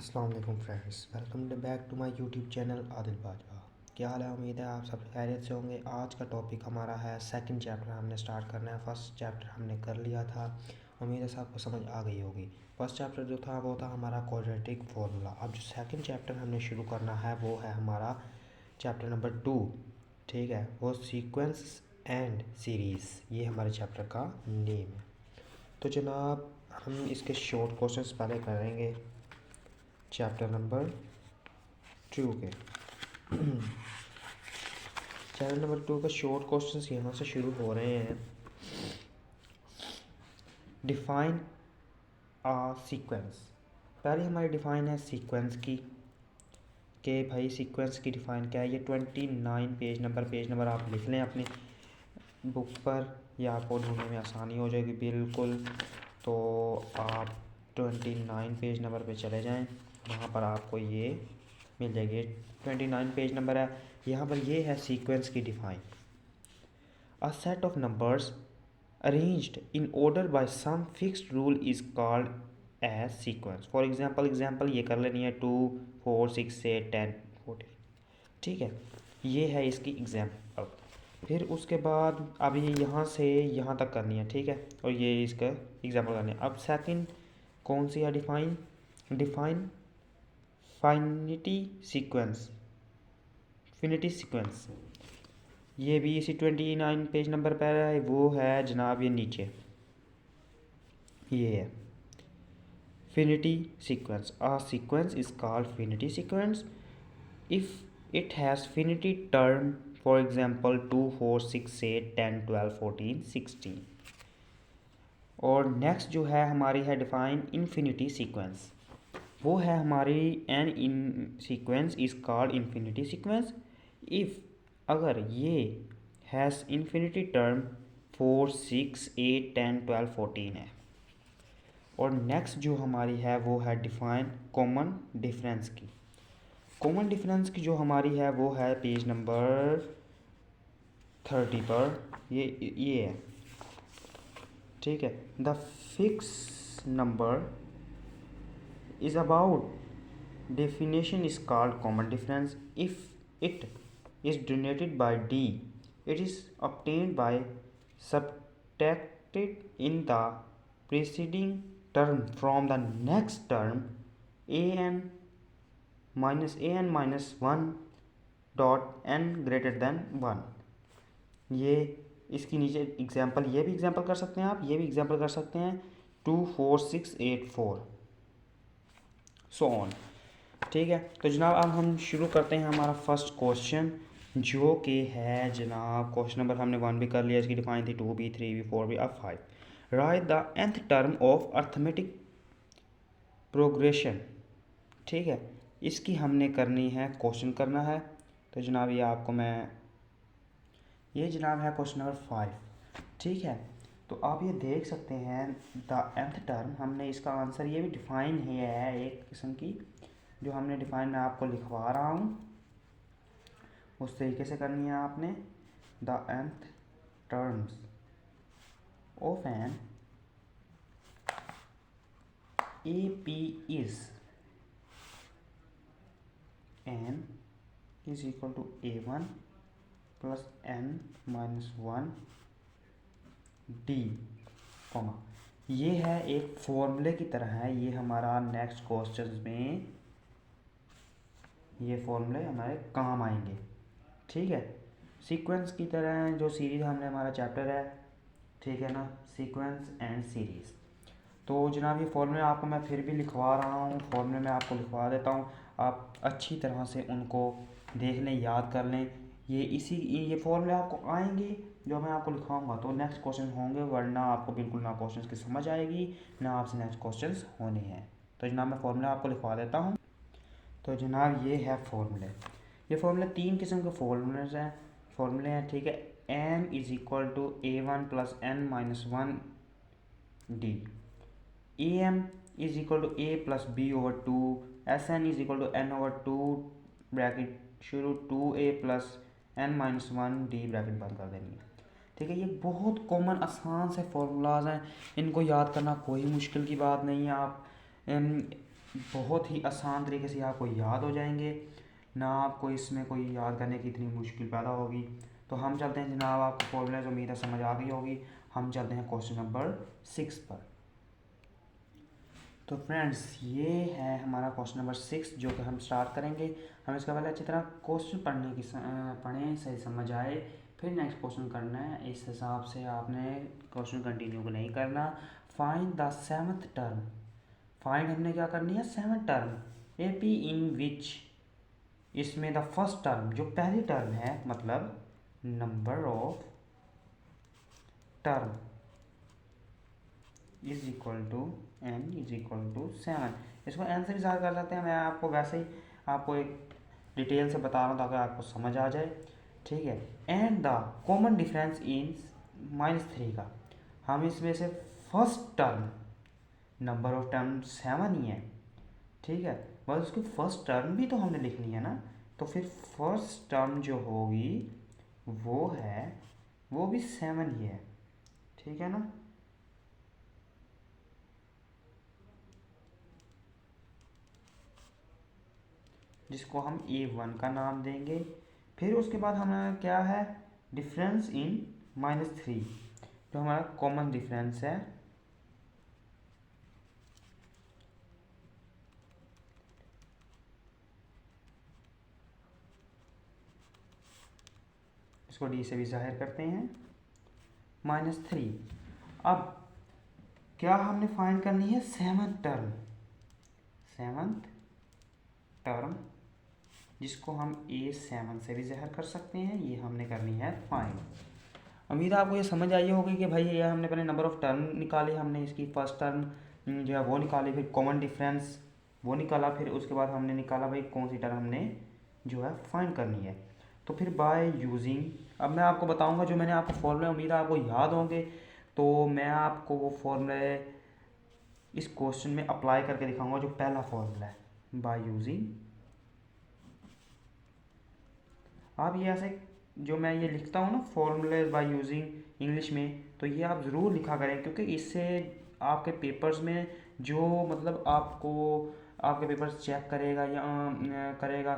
अस्सलाम वालेकुम friends, welcome back to my YouTube channel Adil Bajwa. क्या हाल है? उम्मीद है आप सब खैरियत से होंगे। आज का टॉपिक हमारा है सेकंड चैप्टर। हमने स्टार्ट करना है। फर्स्ट चैप्टर हमने कर लिया था, उम्मीद है सबको समझ आ गई होगी। फर्स्ट चैप्टर जो था वो था हमारा क्वाड्रेटिक फार्मूला। अब जो सेकंड चैप्टर हमने शुरू करना है वो है हमारा चैप्टर नंबर 2, ठीक है, वो सीक्वेंस एंड सीरीज़, ये हमारे चैप्टर का नेम है। तो जनाब हम इसके शॉर्ट क्वेश्चंस पहले करेंगे चैप्टर नंबर 2 के। चैप्टर नंबर 2 का शॉर्ट क्वेश्चंस यहाँ से शुरू हो रहे हैं। डिफाइन आ सीक्वेंस। पहले हमारी डिफाइन है सीक्वेंस की, कि भाई सीक्वेंस की डिफाइन क्या है। ये 29 पेज नंबर आप लिख लें अपनी बुक पर, या आपको ढूंढने में आसानी हो जाएगी बिल्कुल। तो आप 29 पेज नंबर पे चले जाएं, वहाँ पर आपको ये मिल जाएगी। 29 पेज नंबर है, यहाँ पर ये है सीक्वेंस की define. A set of numbers arranged in order by some fixed rule is called as sequence. For example ये कर लेनी है 2 4 6 8 10 14, ठीक है। ये है इसकी एग्जाम्पल। फिर उसके बाद अब ये यहाँ से यहाँ तक करनी है, ठीक है, और ये इसका एग्जाम्पल करनी है। अब सेकंड कौन सी है? Define finite sequence. Finite sequence ये भी इसी 29 पेज नंबर पर है। वो है जनाब ये नीचे, ये है finite sequence. A sequence is called finite sequence if it has finite term, for example 2 4 6 8 10 12 14 16। और नेक्स्ट जो है हमारी है डिफाइन इन्फिनिटी सीक्वेंस। वो है हमारी an in sequence is called infinity sequence if, अगर ये हैज़ इन्फिनिटी टर्म 4 6 8 10 12 14 है। और नेक्स्ट जो हमारी है वो है डिफाइन कॉमन डिफरेंस की। कॉमन डिफरेंस की जो हमारी है वो है पेज नंबर 30 पर, ये है, ठीक है। The fix number is about definition is called common difference if it is denoted by d. It is obtained by subtracted in the preceding term from the next term an minus 1 dot n greater than 1। ये इसकी नीचे example, ये भी example कर सकते हैं आप, ये भी एग्जाम्पल कर सकते हैं 2 4 6 8 4 सो ऑन, ठीक है। तो जनाब अब हम शुरू करते हैं हमारा फर्स्ट क्वेश्चन, जो कि है जनाब क्वेश्चन नंबर हमने 1 भी कर लिया, इसकी डिफाइन थी 2 भी 3 भी 4 भी, अब 5। Right the nth term of arithmetic progression, ठीक है। इसकी हमने करनी है, क्वेश्चन करना है। तो जनाब ये आपको मैं, ये जनाब है क्वेश्चन नंबर 5, ठीक है। तो आप ये देख सकते हैं द nth टर्म, हमने इसका आंसर, ये भी डिफाइन है एक किस्म की, जो हमने डिफाइन मैं आपको लिखवा रहा हूँ उस तरीके से करनी है आपने। The nth terms of an A P is n is equal to A1 plus n minus 1 d, comma, ये है एक फॉर्मूले की तरह है। ये हमारा नेक्स्ट क्वेश्चन में ये फॉर्मूले हमारे काम आएंगे, ठीक है। सीक्वेंस की तरह है, जो सीरीज़ हमने हमारा चैप्टर है, ठीक है ना, सीक्वेंस एंड सीरीज़। तो जनाब ये फॉर्मूले आपको मैं फिर भी लिखवा रहा हूँ, फॉर्मूले मैं आपको लिखवा देता हूँ, आप अच्छी तरह से उनको देख लें, याद कर लें। ये फॉर्मूले आपको आएंगे जो मैं आपको लिखवाऊंगा, तो नेक्स्ट क्वेश्चन होंगे, वरना आपको बिल्कुल ना क्वेश्चन की समझ आएगी ना आपसे नेक्स्ट क्वेश्चन होने हैं। तो जनाब मैं फॉर्मूला आपको लिखवा देता हूँ। तो जनाब ये है फॉर्मूले। ये फॉर्मूले 3 किस्म के फॉर्मूले हैं, ठीक है। m is equal to A1 plus n minus 1 d, am is equal to a plus b over 2, Sn is equal to n over 2 bracket शुरू 2a plus n minus 1 d bracket बंद कर देनी है, ठीक है। ये बहुत कॉमन आसान से फार्मूलाज हैं, इनको याद करना कोई मुश्किल की बात नहीं है। आप बहुत ही आसान तरीके से आपको याद हो जाएंगे, ना आपको इसमें कोई याद करने की इतनी मुश्किल पैदा होगी। तो हम चलते हैं जनाब, आपको फॉर्मूलाज उम्मीद है समझ आ गई होगी। हम चलते हैं क्वेश्चन नंबर 6 पर। तो फ्रेंड्स ये है हमारा क्वेश्चन नंबर 6 जो कि हम स्टार्ट करेंगे। हम इसका पहले अच्छी तरह क्वेश्चन पढ़ें, सही समझ आए, फिर नेक्स्ट क्वेश्चन करना है। इस हिसाब से आपने क्वेश्चन कंटिन्यू नहीं करना। Find the seventh term, find हमने क्या करनी है, seventh term. A P in which, इसमें द फर्स्ट टर्म जो पहली टर्म है, मतलब number of term is equal to n is equal to 7। इसको एन से भी ज़्यादा कर सकते हैं, मैं आपको वैसे ही आपको एक डिटेल से बता रहा हूँ ताकि आपको समझ आ जाए, ठीक है। And the common difference in -3 का, हम इसमें से first term, number of term 7 ही है, ठीक है, बस उसकी फर्स्ट टर्म भी तो हमने लिखनी है ना। तो फिर फर्स्ट टर्म जो होगी वो है, वो भी 7 ही है, ठीक है ना। जिसको हम A1 का नाम देंगे। फिर उसके बाद हमारा क्या है, डिफरेंस इन -3, जो हमारा कॉमन डिफरेंस है, इसको D से भी जाहिर करते हैं, -3। अब क्या हमने फाइंड करनी है, सेवंथ टर्म, सेवंथ टर्म जिसको हम A7 से भी ज़ाहिर कर सकते हैं, ये हमने करनी है फाइंड। उम्मीद है आपको ये समझ आई होगी कि भाई ये हमने पहले नंबर ऑफ़ टर्म निकाली, हमने इसकी फर्स्ट टर्म जो है वो निकाली, फिर कॉमन डिफरेंस वो निकाला, फिर उसके बाद हमने निकाला भाई कौन सी टर्म हमने जो है फाइंड करनी है। तो फिर बाय यूजिंग, अब मैं आपको बताऊंगा जो मैंने आपको फॉर्मूले, उम्मीद है आपको याद होंगे, तो मैं आपको वो फॉर्मूले इस क्वेश्चन में अप्लाई करके दिखाऊंगा। जो पहला फॉर्मूला है, बाय यूजिंग, आप ये ऐसे जो मैं ये लिखता हूँ ना फॉर्मूले बाय यूजिंग इंग्लिश में, तो ये आप ज़रूर लिखा करें, क्योंकि इससे आपके पेपर्स में जो मतलब आपको आपके पेपर्स चेक करेगा या करेगा,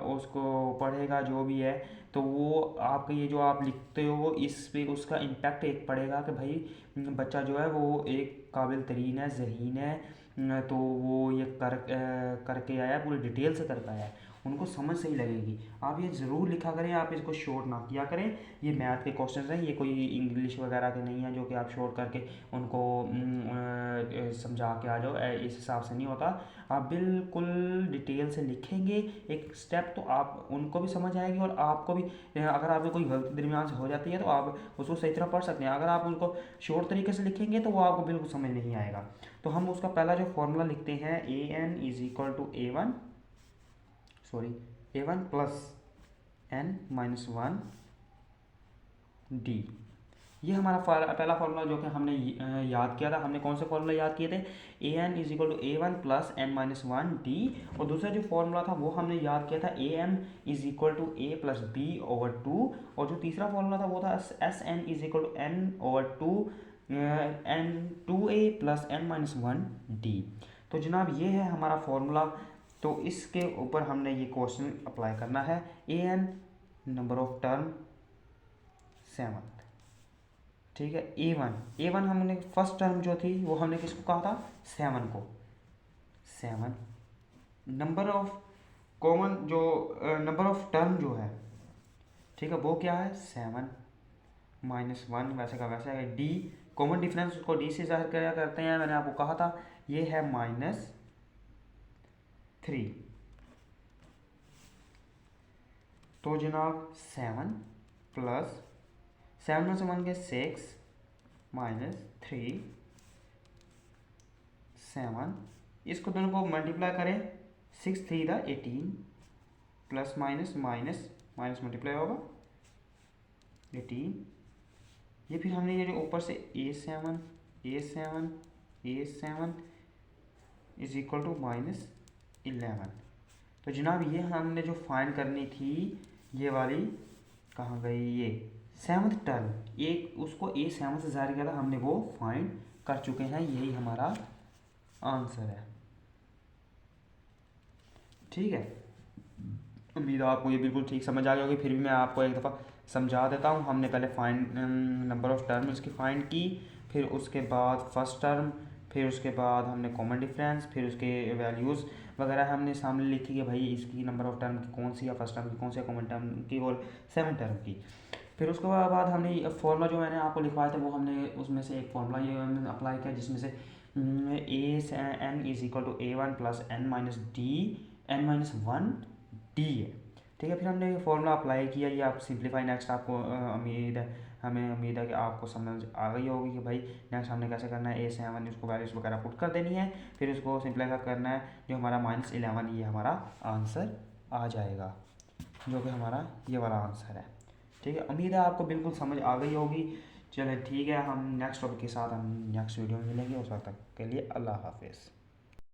उसको पढ़ेगा जो भी है, तो वो आपके ये जो आप लिखते हो इस पे उसका इम्पैक्ट एक पड़ेगा कि भाई बच्चा जो है वो एक काबिल तरीन है, ज़हीन है, तो वो ये करके आया, पूरी डिटेल से कर पाया है, उनको समझ सही लगेगी। आप ये ज़रूर लिखा करें, आप इसको शॉर्ट ना किया करें। ये मैथ के क्वेश्चंस हैं, ये कोई इंग्लिश वगैरह के नहीं हैं जो कि आप शॉर्ट करके उनको समझा के आ जाओ, इस हिसाब से नहीं होता। आप बिल्कुल डिटेल से लिखेंगे एक स्टेप, तो आप उनको भी समझ आएगी और आपको भी, अगर आपको कोई गलती दरमियान से हो जाती है तो आप उसको सही तरह पढ़ सकते हैं। अगर आप उनको शॉर्ट तरीके से लिखेंगे तो वो आपको बिल्कुल समझ नहीं आएगा। तो हम उसका पहला जो फॉर्मूला लिखते हैं, AN is equal to A1, sorry A1 plus N-1 D। ये हमारा पहला फॉर्मूला जो कि हमने याद किया था। हमने कौन से फॉर्मूला याद किए थे, AN is equal to A1 plus N-1 D। और दूसरा जो फॉर्मूला था वो हमने याद किया था AM is equal to A plus B over 2। और जो तीसरा फॉर्मूला था वो था SN is equal to N over 2 N2A plus N-1 D। तो जनाब ये है हमारा फॉर्मूला। तो इसके ऊपर हमने ये क्वेश्चन अप्लाई करना है। AN नंबर ऑफ टर्म 7, ठीक है। A1 हमने फर्स्ट टर्म जो थी वो हमने किसको कहा था, 7 को। 7 नंबर ऑफ कॉमन जो नंबर ऑफ टर्म जो है, ठीक है, वो क्या है 7 -1, वैसे का वैसे है। D कॉमन डिफरेंस उसको D से जाहिर किया करते हैं, मैंने आपको कहा था, ये है -3। तो जनाब 7 प्लस 7 में से 1 के 6 -3 7, इसको दोनों को मल्टीप्लाई करें, 6 3 दा 18 plus minus minus minus multiply होगा 18। ये फिर हमने ये जो ऊपर से A7 इज इक्वल टू -11। तो जनाब ये हमने जो फाइंड करनी थी, ये वाली कहाँ गई, ये सेवन्थ टर्म, एक उसको A7 से जाहिर किया था हमने, वो फाइंड कर चुके हैं, यही हमारा आंसर है। ठीक है, उम्मीद है आपको ये बिल्कुल ठीक समझ आ गई होगी। फिर भी मैं आपको एक दफ़ा समझा देता हूँ। हमने पहले फाइंड नंबर ऑफ़ टर्म इसकी फाइंड की, फिर उसके बाद फर्स्ट टर्म, फिर उसके बाद हमने कॉमन डिफरेंस, फिर उसके वैल्यूज़ वगैरह हमने सामने लिखी कि भाई इसकी नंबर ऑफ़ टर्म की कौन सी है, फर्स्ट टर्म की कौन सी है, कॉमन टर्म की और सेवन टर्म की। फिर उसके बाद हमने फॉर्मूला जो मैंने आपको लिखवाया था वो हमने उसमें से एक फॉर्मूला ये हमने अप्लाई किया, जिसमें से ए से n is equal to a one plus n minus d n minus one d है। ठीक है, फिर हमने ये फॉर्मूला अप्लाई किया, ये आप सिंप्लीफाई नेक्स्ट आपको हमें उम्मीद है कि आपको समझ आ गई होगी कि भाई नेक्स्ट हमने कैसे करना है। A7 उसको वैल्यूज वगैरह पुट कर देनी है, फिर उसको सिंप्लीफाई करना है, जो हमारा -11 ये हमारा आंसर आ जाएगा, जो कि हमारा ये वाला आंसर है। ठीक है, उम्मीद है आपको बिल्कुल समझ आ गई होगी। चलें ठीक है, हम नेक्स्ट टॉपिक के साथ हम नेक्स्ट वीडियो में मिलेंगे। उस वक्त तक के लिए अल्लाह हाफिज़।